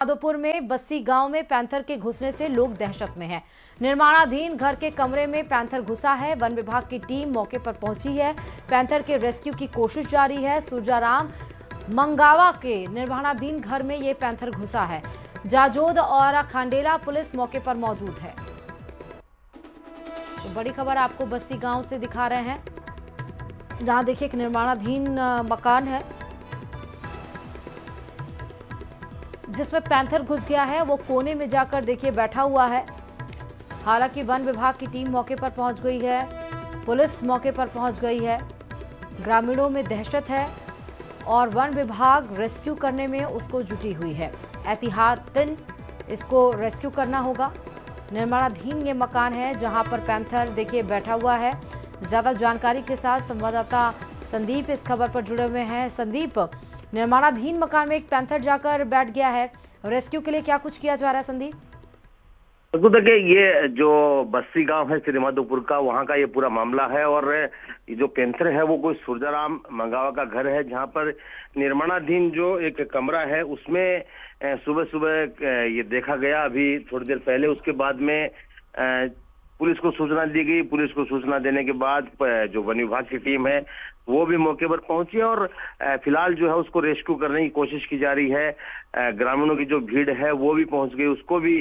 यादवपुर में बस्सी गांव में पैंथर के घुसने से लोग दहशत में हैं। निर्माणाधीन घर के कमरे में पैंथर घुसा है। वन विभाग की टीम मौके पर पहुंची है। पैंथर के रेस्क्यू की कोशिश जारी है। सुजाराम मंगावा के निर्माणाधीन घर में ये पैंथर घुसा है। जाजोद और खांडेला पुलिस मौके पर मौजूद है। तो बड़ी खबर आपको बस्सी गांव से दिखा रहे हैं, जहां देखिए एक निर्माणाधीन मकान है जिसमें पैंथर घुस गया है। वो कोने में जाकर देखिए बैठा हुआ है। हालांकि वन विभाग की टीम मौके पर पहुंच गई है, पुलिस मौके पर पहुंच गई है। ग्रामीणों में दहशत है और वन विभाग रेस्क्यू करने में उसको जुटी हुई है। एहतियातन इसको रेस्क्यू करना होगा। निर्माणाधीन ये मकान है जहां पर पैंथर देखिए बैठा हुआ है। ज्यादा जानकारी के साथ संवाददाता संदीप इस खबर पर जुड़े हुए हैं। संदीप, निर्माणाधीन मकान में एक पैंथर जाकर बैठ गया है, रेस्क्यू के लिए क्या कुछ किया जा रहा है? संदीप, तो देखिए, ये जो बस्सी गांव है श्रीमाधोपुर का, वहां का ये पूरा मामला है। और ये जो पैंथर है वो कोई सुरजाराम मंगावा का घर है, जहां पर निर्माणाधीन जो एक कमरा है उसमें सुबह सुबह ये देखा गया अभी थोड़ी देर पहले। उसके बाद में पुलिस को सूचना दी गई। पुलिस को सूचना देने के बाद जो वन विभाग की टीम है वो भी मौके पर पहुंची और फिलहाल जो है उसको रेस्क्यू करने की कोशिश की जा रही है। ग्रामीणों की जो भीड़ है वो भी पहुंच गई, उसको भी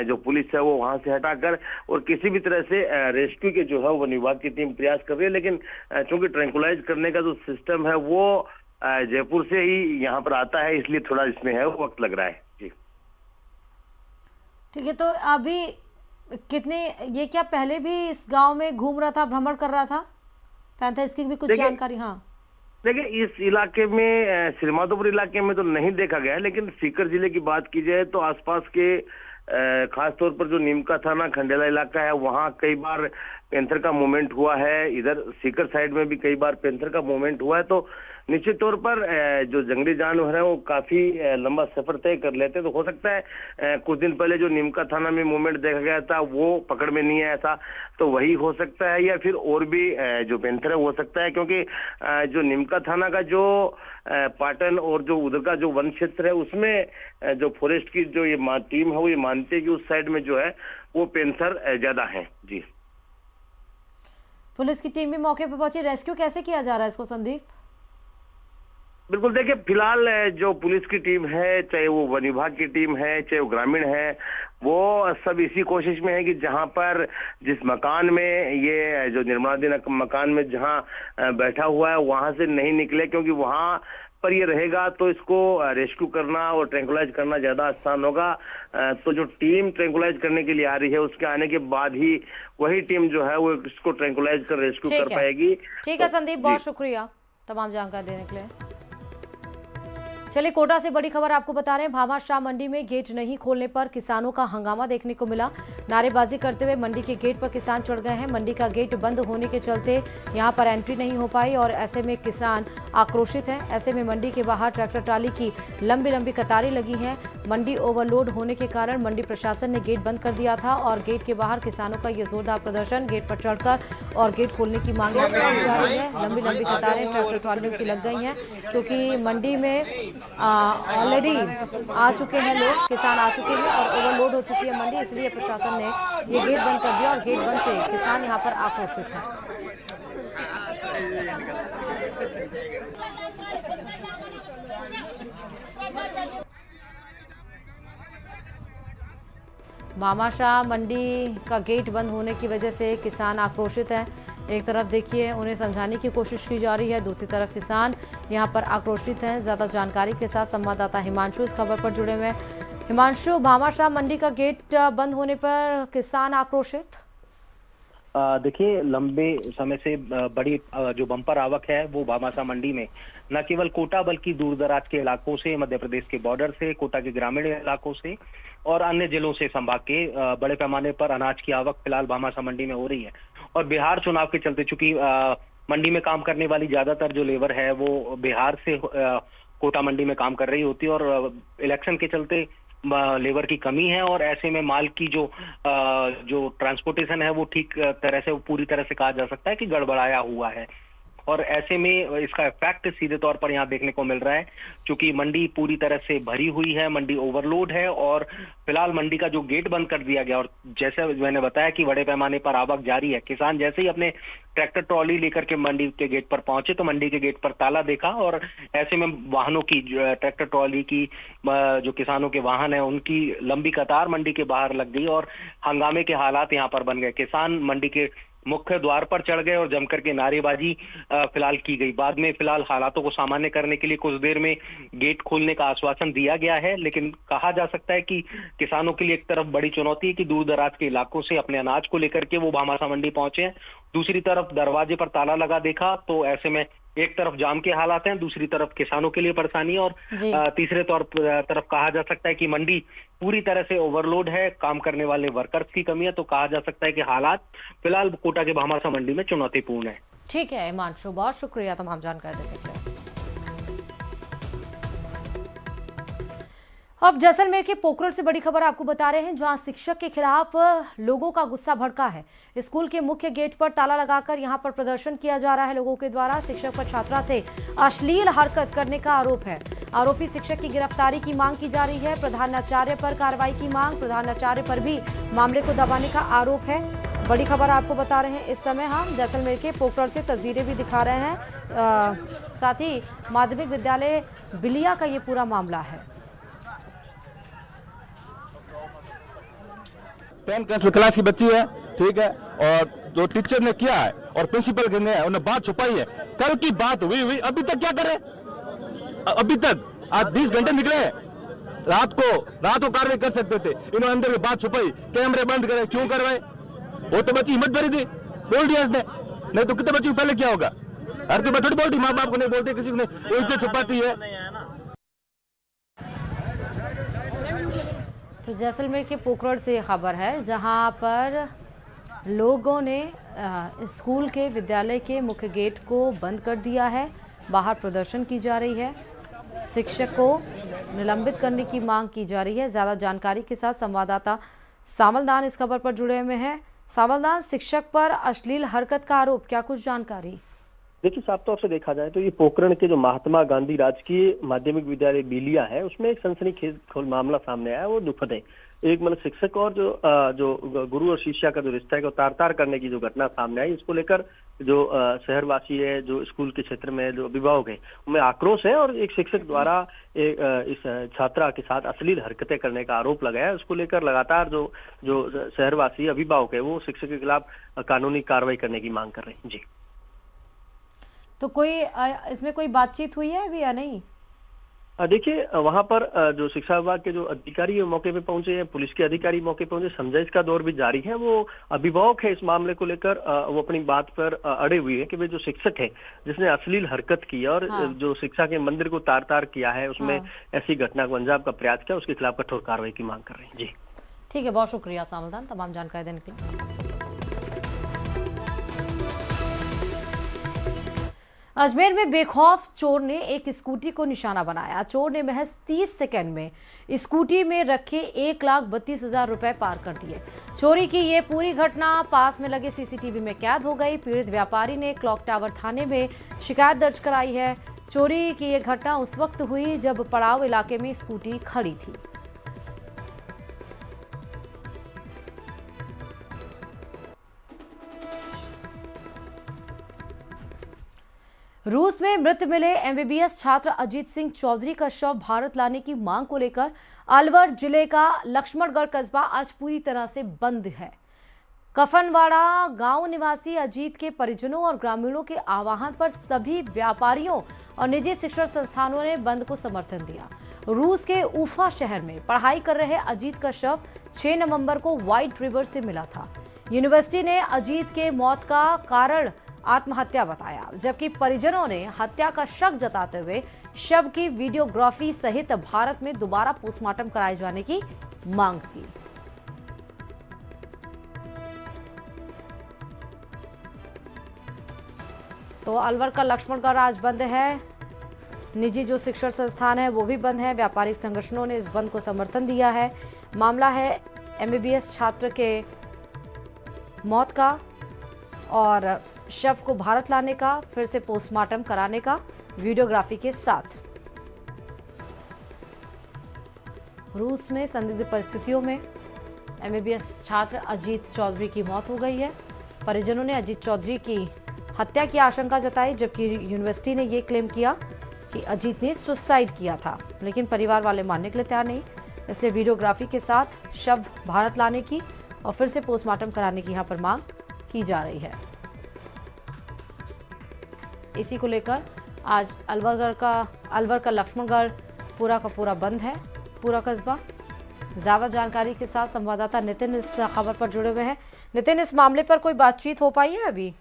जो पुलिस है वो वहां से हटाकर और किसी भी तरह से रेस्क्यू के जो है वन विभाग की टीम प्रयास कर रही है। लेकिन चूंकि ट्रैंकुलाइज करने का जो सिस्टम है वो जयपुर से ही यहाँ पर आता है, इसलिए थोड़ा इसमें है वक्त लग रहा है। जी ठीक है। तो अभी कितने, ये क्या पहले भी इस गांव में घूम रहा था, भ्रमण कर रहा था पैंथर? इसकी भी कुछ जानकारी? हाँ, देखिए, इस इलाके में श्रीमाधोपुर इलाके में तो नहीं देखा गया है, लेकिन सीकर जिले की बात की जाए तो आसपास के खास तौर पर जो नीमका थाना खंडेला इलाका है वहां कई बार पैंथर का मूवमेंट हुआ है। इधर सीकर साइड में भी कई बार पैंथर का मूवमेंट हुआ है। तो निश्चित तौर पर जो जंगली जानवर है वो काफी लंबा सफर तय कर लेते हैं। तो हो सकता है कुछ दिन पहले जो नीमका थाना में मूवमेंट देखा गया था वो पकड़ में नहीं आया था, तो वही हो सकता है, या फिर और भी जो पैंथर है हो सकता है। क्योंकि जो नीमका थाना का जो पाटन और जो उधर का जो वन क्षेत्र है उसमें जो फॉरेस्ट की जो ये टीम है वो ये मानती है कि उस साइड में जो है वो पैंथर ज्यादा है। जी, पुलिस की टीम भी मौके पर पहुंची। रेस्क्यू कैसे किया जा रहा है इसको, संदीप? बिल्कुल, देखिए, फिलहाल जो पुलिस की टीम है, चाहे वो वन विभाग की टीम है, चाहे वो ग्रामीण है, वो सब इसी कोशिश में है कि जहां पर जिस मकान में ये जो निर्माणाधीन मकान में जहां बैठा हुआ है वहां से नहीं निकले, क्योंकि वहां पर ये रहेगा तो इसको रेस्क्यू करना और ट्रैंकुलाइज करना ज्यादा आसान होगा। तो जो टीम ट्रैंकुलाइज करने के लिए आ रही है उसके आने के बाद ही वही टीम जो है वो इसको ट्रैंकुलाइज कर रेस्क्यू कर पाएगी। ठीक है संदीप, बहुत शुक्रिया तमाम जानकारी देने के लिए। चलिए, कोटा से बड़ी खबर आपको बता रहे हैं। भामाशाह मंडी में गेट नहीं खोलने पर किसानों का हंगामा देखने को मिला। नारेबाजी करते हुए मंडी के गेट पर किसान चढ़ गए हैं। मंडी का गेट बंद होने के चलते यहां पर एंट्री नहीं हो पाई और ऐसे में किसान आक्रोशित हैं। ऐसे में मंडी के बाहर ट्रैक्टर ट्राली की लंबी लंबी कतारें लगी हैं। मंडी ओवरलोड होने के कारण मंडी प्रशासन ने गेट बंद कर दिया था और गेट के बाहर किसानों का ये जोरदार प्रदर्शन, गेट पर चढ़कर और गेट खोलने की मांग की जा रही है। लंबी लंबी कतारें ट्रैक्टर ट्रालियों की लग गई हैं, क्योंकि मंडी में ऑलरेडी आ चुके हैं लोग, किसान आ चुके हैं और ओवरलोड हो चुकी है मंडी, इसलिए प्रशासन ने ये गेट बंद कर दिया और गेट बंद से किसान यहां पर आक्रोशित हैं। भामाशाह मंडी का गेट बंद होने की वजह से किसान आक्रोशित हैं। एक तरफ देखिए उन्हें समझाने की कोशिश की जा रही है, दूसरी तरफ किसान यहां पर आक्रोशित हैं। ज्यादा जानकारी के साथ संवाददाता हिमांशु इस खबर पर जुड़े हुए हैं। हिमांशु, भामाशाह मंडी का गेट बंद होने पर किसान आक्रोशित? देखिए, लंबे समय से बड़ी जो बम्पर आवक है वो भामाशाह मंडी में न केवल कोटा बल्कि दूर दराज के इलाकों से, मध्य प्रदेश के बॉर्डर से, कोटा के ग्रामीण इलाकों से और अन्य जिलों से संभाग के बड़े पैमाने पर अनाज की आवक फिलहाल भामाशाह मंडी में हो रही है। और बिहार चुनाव के चलते चूंकि मंडी में काम करने वाली ज्यादातर जो लेबर है वो बिहार से कोटा मंडी में काम कर रही होती है और इलेक्शन के चलते लेबर की कमी है और ऐसे में माल की जो ट्रांसपोर्टेशन है वो ठीक तरह से, पूरी तरह से कहा जा सकता है कि गड़बड़ाया हुआ है। और ऐसे में इसका इफेक्ट सीधे तौर पर यहाँ देखने को मिल रहा है, क्योंकि मंडी पूरी तरह से भरी हुई है, मंडी ओवरलोड है और फिलहाल मंडी का जो गेट बंद कर दिया गया। और जैसे मैंने बताया कि बड़े पैमाने पर आवक जारी है। किसान जैसे ही अपने ट्रैक्टर ट्रॉली लेकर के मंडी के गेट पर पहुंचे तो मंडी के गेट पर ताला देखा और ऐसे में वाहनों की, ट्रैक्टर ट्रॉली की, जो किसानों के वाहन है उनकी लंबी कतार मंडी के बाहर लग गई और हंगामे के हालात यहाँ पर बन गए। किसान मंडी के मुख्य द्वार पर चढ़ गए और जमकर के नारेबाजी फिलहाल की गई। बाद में फिलहाल हालातों को सामान्य करने के लिए कुछ देर में गेट खोलने का आश्वासन दिया गया है, लेकिन कहा जा सकता है कि किसानों के लिए एक तरफ बड़ी चुनौती है कि दूर दराज के इलाकों से अपने अनाज को लेकर के वो भामाशाह मंडी पहुंचे हैं। दूसरी तरफ दरवाजे पर ताला लगा देखा तो ऐसे में एक तरफ जाम के हालात हैं, दूसरी तरफ किसानों के लिए परेशानी और तीसरे तरफ कहा जा सकता है कि मंडी पूरी तरह से ओवरलोड है, काम करने वाले वर्कर्स की कमी है। तो कहा जा सकता है कि हालात फिलहाल कोटा के भामाशाह मंडी में चुनौतीपूर्ण है। ठीक है हिमांशु, बहुत शुक्रिया तमाम जानकारी देने के लिए। अब जैसलमेर के पोखरण से बड़ी खबर आपको बता रहे हैं, जहां शिक्षक के खिलाफ लोगों का गुस्सा भड़का है। स्कूल के मुख्य गेट पर ताला लगाकर यहां पर प्रदर्शन किया जा रहा है लोगों के द्वारा। शिक्षक पर छात्रा से अश्लील हरकत करने का आरोप है। आरोपी शिक्षक की गिरफ्तारी की मांग की जा रही है। प्रधानाचार्य पर कार्रवाई की मांग, प्रधानाचार्य पर भी मामले को दबाने का आरोप है। बड़ी खबर आपको बता रहे हैं इस समय हम जैसलमेर के पोखरण से तस्वीरें भी दिखा रहे हैं। साथ ही माध्यमिक विद्यालय बिलिया का ये पूरा मामला है। 10 क्लास की बच्ची है, ठीक है, और जो टीचर ने किया है और प्रिंसिपल ने उन्हें बात छुपाई है। कल की बात हुई अभी तक क्या करे? अभी तक आज 20 घंटे निकले, रात को कार्रवाई कर सकते थे, इन्होंने अंदर की बात छुपाई, कैमरे बंद करे, क्यों करवाए? वो तो बच्ची हिम्मत भरी थी, बोल दिया इसने, नहीं तो कितने बच्ची को पहले क्या होगा? हर कोई थोड़ी बोलती, माँ बाप को नहीं बोलती, किसी ने इज्जत छुपाती है। तो जैसलमेर के पोखरण से खबर है, जहां पर लोगों ने स्कूल के विद्यालय के मुख्य गेट को बंद कर दिया है। बाहर प्रदर्शन की जा रही है, शिक्षक को निलंबित करने की मांग की जा रही है। ज़्यादा जानकारी के साथ संवाददाता सामलदान इस खबर पर जुड़े हुए हैं। सामलदान, शिक्षक पर अश्लील हरकत का आरोप, क्या कुछ जानकारी? देखिए, साफ तौर से देखा जाए तो ये पोखरण के जो महात्मा गांधी राजकीय माध्यमिक विद्यालय बिलिया है उसमें एक सनसनीखेज मामला सामने आया। वो दुखद है। एक मतलब शिक्षक और जो गुरु और शिष्या का जो रिश्ता है तार तार करने की जो घटना सामने आई, इसको लेकर जो शहरवासी है, जो स्कूल के क्षेत्र में जो अभिभावक है, उनमें आक्रोश है और एक शिक्षक द्वारा इस छात्रा के साथ अश्लील हरकतें करने का आरोप लगाया है। उसको लेकर लगातार जो शहरवासी अभिभावक है वो शिक्षक के खिलाफ कानूनी कार्रवाई करने की मांग कर रहे हैं। जी, तो कोई इसमें कोई बातचीत हुई है अभी या नहीं? देखिए, वहां पर जो शिक्षा विभाग के जो अधिकारी है मौके पे पहुंचे हैं, पुलिस के अधिकारी मौके पे पहुंचे, समझाइश का दौर भी जारी है। वो अभिभावक है इस मामले को लेकर वो अपनी बात पर अड़े हुए हैं कि वे जो शिक्षक है जिसने अश्लील हरकत की और जो शिक्षा के मंदिर को तार तार किया है, उसमें ऐसी घटना को अंजाम का प्रयास किया, उसके खिलाफ कठोर कार्रवाई की मांग कर रहे हैं। जी, ठीक है, बहुत शुक्रिया सामलदान तमाम जानकारी देने के लिए। अजमेर में बेखौफ चोर ने एक स्कूटी को निशाना बनाया। चोर ने महज 30 सेकंड में स्कूटी में रखे 1,32,000 रुपए पार कर दिए। चोरी की ये पूरी घटना पास में लगे सीसीटीवी में कैद हो गई। पीड़ित व्यापारी ने क्लॉक टावर थाने में शिकायत दर्ज कराई है। चोरी की ये घटना उस वक्त हुई जब पड़ाव इलाके में स्कूटी खड़ी थी। रूस में मृत मिले एमबीबीएस छात्र अजीत सिंह चौधरी का शव भारत लाने की मांग को लेकर अलवर जिले का लक्ष्मणगढ़ कस्बा आज पूरी तरह से बंद है। कफनवाड़ा गांव निवासी अजीत के परिजनों और ग्रामीणों के आह्वान पर सभी व्यापारियों और निजी शिक्षण संस्थानों ने बंद को समर्थन दिया। रूस के उफा शहर में पढ़ाई कर रहे अजीत का शव 6 नवंबर को व्हाइट रिवर से मिला था। यूनिवर्सिटी ने अजीत के मौत का कारण आत्महत्या बताया, जबकि परिजनों ने हत्या का शक जताते हुए शव की वीडियोग्राफी सहित भारत में दोबारा पोस्टमार्टम कराए जाने की मांग की। तो अलवर का लक्ष्मणगढ़ आज बंद है। निजी जो शिक्षण संस्थान है वो भी बंद है। व्यापारिक संगठनों ने इस बंद को समर्थन दिया है। मामला है एमबीबीएस छात्र के मौत का और शव को भारत लाने का, फिर से पोस्टमार्टम कराने का, वीडियोग्राफी के साथ। रूस में संदिग्ध परिस्थितियों में एमबीबीएस छात्र अजीत चौधरी की मौत हो गई है। परिजनों ने अजीत चौधरी की हत्या की आशंका जताई, जबकि यूनिवर्सिटी ने यह क्लेम किया कि अजीत ने सुसाइड किया था, लेकिन परिवार वाले मानने के लिए तैयार नहीं। इसलिए वीडियोग्राफी के साथ शव भारत लाने की और फिर से पोस्टमार्टम कराने की यहां पर मांग की जा रही है। इसी को लेकर आज अलवर का लक्ष्मणगढ़ पूरा का पूरा बंद है, पूरा कस्बा। ज्यादा जानकारी के साथ संवाददाता नितिन इस खबर पर जुड़े हुए हैं। नितिन, इस मामले पर कोई बातचीत हो पाई है अभी?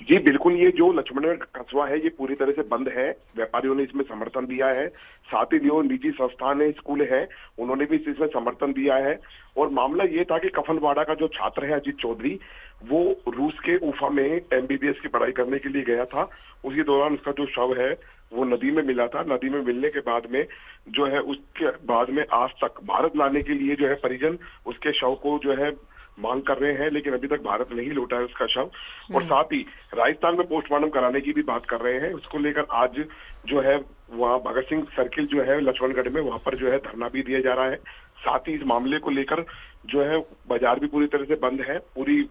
जी बिल्कुल, ये जो लक्ष्मणगढ़ कस्बा है ये पूरी तरह से बंद है। व्यापारियों ने इसमें समर्थन दिया है, साथ ही जो निजी संस्थान है, स्कूल है, उन्होंने भी इसमें समर्थन दिया है। और मामला ये था कि कफनवाड़ा का जो छात्र है अजीत चौधरी, वो रूस के उफा में एमबीबीएस की पढ़ाई करने के लिए गया था। उसी दौरान उसका जो शव है वो नदी में मिला था। नदी में मिलने के बाद में जो है उसके बाद में आज तक भारत लाने के लिए जो है परिजन उसके शव को जो है मांग कर रहे हैं, लेकिन अभी तक भारत नहीं लौटा है उसका शव। और साथ ही राजस्थान में पोस्टमार्टम कराने की भी बात कर रहे हैं। उसको लेकर आज जो है वहाँ भगत सिंह सर्किल जो है लक्ष्मणगढ़ में, वहां पर जो है धरना भी दिया जा रहा है। साथ ही इस मामले को लेकर जो है बाजार भी पूरी तरह से बंद है। पूरी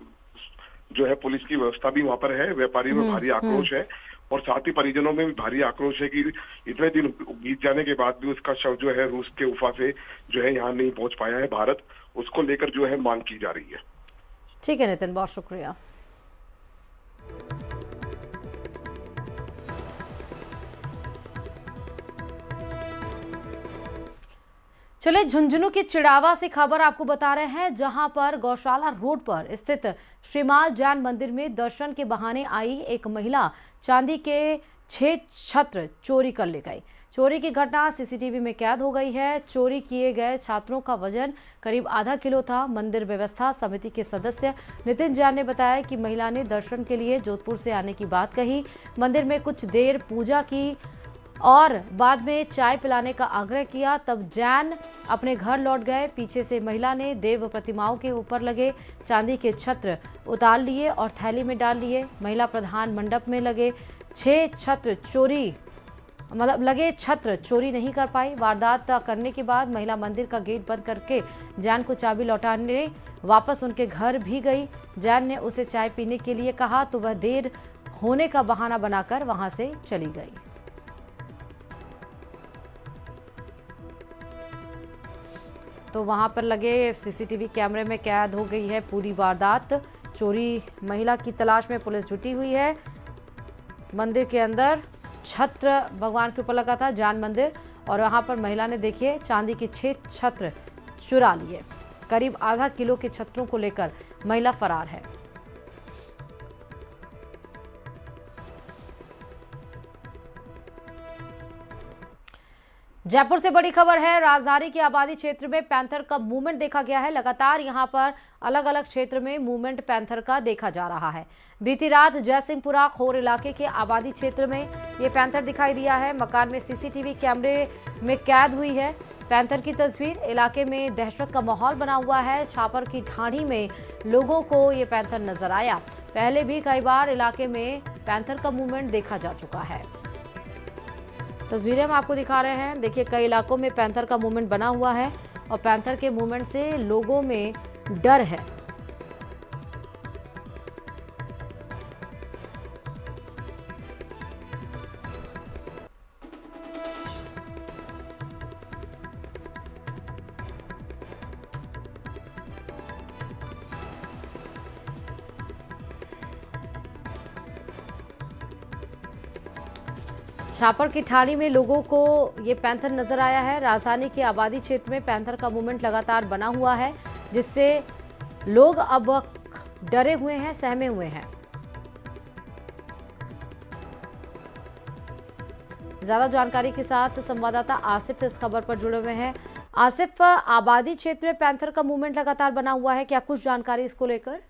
जो है पुलिस की व्यवस्था भी वहां पर है। व्यापारियों में भारी आक्रोश है और साथ ही परिजनों में भी भारी आक्रोश है कि इतने दिन बीत जाने के बाद भी उसका शव जो है रूस के उफा से जो है यहाँ नहीं पहुंच पाया है भारत। उसको लेकर जो है मांग की जा रही है। ठीक है नितिन, बहुत शुक्रिया। चले झुंझुनू की चिड़ावा से खबर आपको बता रहे हैं, जहां पर गौशाला रोड पर स्थित श्रीमाल जैन मंदिर में दर्शन के बहाने आई एक महिला चांदी के 6 छत्र चोरी कर ले गई। चोरी की घटना सीसीटीवी में कैद हो गई है। चोरी किए गए छात्रों का वजन करीब आधा किलो था। मंदिर व्यवस्था समिति के सदस्य नितिन जैन ने बताया कि महिला ने दर्शन के लिए जोधपुर से आने की बात कही। मंदिर में कुछ देर पूजा की और बाद में चाय पिलाने का आग्रह किया। तब जैन अपने घर लौट गए। पीछे से महिला ने देव प्रतिमाओं के ऊपर लगे चांदी के छत्र उतार लिए और थैली में डाल लिए। महिला प्रधान मंडप में लगे 6 छत्र चोरी नहीं कर पाई। वारदात करने के बाद महिला मंदिर का गेट बंद करके जैन को चाबी लौटाने वापस उनके घर भी गई। जैन ने उसे चाय पीने के लिए कहा तो वह देर होने का बहाना बनाकर वहां से चली गई। तो वहां पर लगे सीसीटीवी कैमरे में कैद हो गई है पूरी वारदात। चोरी महिला की तलाश में पुलिस जुटी हुई है। मंदिर के अंदर छत्र भगवान के ऊपर लगा था जैन मंदिर, और वहां पर महिला ने देखिए चांदी के 6 छत्र चुरा लिए। करीब आधा किलो के छत्रों को लेकर महिला फरार है। जयपुर से बड़ी खबर है। राजधानी के आबादी क्षेत्र में पैंथर का मूवमेंट देखा गया है। लगातार यहां पर अलग अलग क्षेत्र में मूवमेंट पैंथर का देखा जा रहा है। बीती रात जयसिंहपुरा खोर इलाके के आबादी क्षेत्र में ये पैंथर दिखाई दिया है। मकान में सीसीटीवी कैमरे में कैद हुई है पैंथर की तस्वीर। इलाके में दहशत का माहौल बना हुआ है। छापर की ढाणी में लोगों को ये पैंथर नजर आया। पहले भी कई बार इलाके में पैंथर का मूवमेंट देखा जा चुका है। तस्वीरें हम आपको दिखा रहे हैं। देखिए कई इलाकों में पैंथर का मूवमेंट बना हुआ है और पैंथर के मूवमेंट से लोगों में डर है। छापर की ठाणी में लोगों को ये पैंथर नजर आया है। राजधानी के आबादी क्षेत्र में पैंथर का मूवमेंट लगातार बना हुआ है, जिससे लोग अब डरे हुए हैं, सहमे हुए हैं। ज्यादा जानकारी के साथ संवाददाता आसिफ इस खबर पर जुड़े हुए हैं। आसिफ, आबादी क्षेत्र में पैंथर का मूवमेंट लगातार बना हुआ है, क्या कुछ जानकारी इसको लेकर?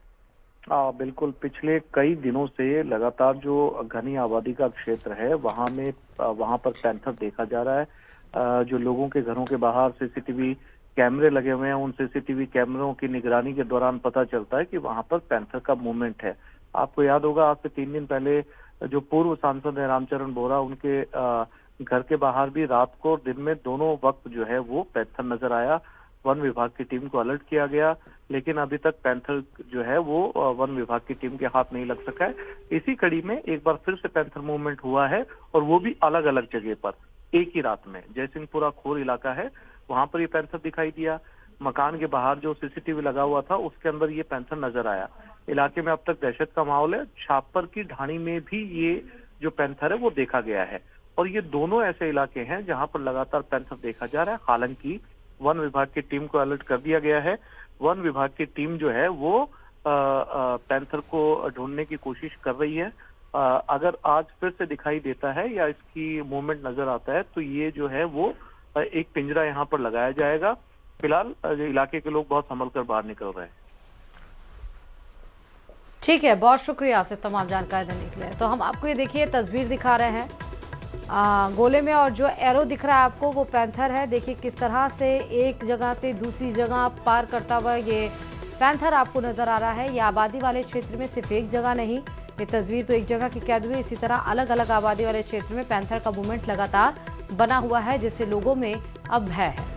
बिल्कुल, पिछले कई दिनों से लगातार जो घनी आबादी का क्षेत्र है वहां पर पैंथर देखा जा रहा है। जो लोगों के घरों के बाहर सीसीटीवी कैमरे लगे हुए हैं, उन सीसीटीवी कैमरों की निगरानी के दौरान पता चलता है कि वहां पर पैंथर का मूवमेंट है। आपको याद होगा आज से 3 दिन पहले जो पूर्व सांसद है रामचरण बोहरा, उनके घर के बाहर भी रात को और दिन में दोनों वक्त जो है वो पैंथर नजर आया। वन विभाग की टीम को अलर्ट किया गया, लेकिन अभी तक पैंथर जो है वो वन विभाग की टीम के हाथ नहीं लग सका है। इसी कड़ी में एक बार फिर से पैंथर मूवमेंट हुआ है और वो भी अलग अलग जगह पर एक ही रात में। जयसिंहपुरा खोर इलाका है, वहां पर ये पैंथर दिखाई दिया। मकान के बाहर जो सीसीटीवी लगा हुआ था उसके अंदर ये पैंथर नजर आया। इलाके में अब तक दहशत का माहौल है। छापर की ढाणी में भी ये जो पैंथर है वो देखा गया है और ये दोनों ऐसे इलाके हैं जहां पर लगातार पैंथर देखा जा रहा है। हालांकि वन विभाग की टीम को अलर्ट कर दिया गया है। वन विभाग की टीम जो है वो पैंथर को ढूंढने की कोशिश कर रही है। अगर आज फिर से दिखाई देता है या इसकी मूवमेंट नजर आता है तो ये जो है वो एक पिंजरा यहाँ पर लगाया जाएगा। फिलहाल इलाके के लोग बहुत संभल कर बाहर निकल रहे हैं। ठीक है, बहुत शुक्रिया आपसे तमाम जानकारी देने के लिए। तो हम आपको ये देखिए तस्वीर दिखा रहे हैं गोले में, और जो एरो दिख रहा है आपको वो पैंथर है। देखिए किस तरह से एक जगह से दूसरी जगह पार करता हुआ ये पैंथर आपको नजर आ रहा है। ये आबादी वाले क्षेत्र में सिर्फ एक जगह नहीं, ये तस्वीर तो एक जगह की कैद हुई, इसी तरह अलग अलग आबादी वाले क्षेत्र में पैंथर का मूवमेंट लगातार बना हुआ है, जिससे लोगों में अब भय है।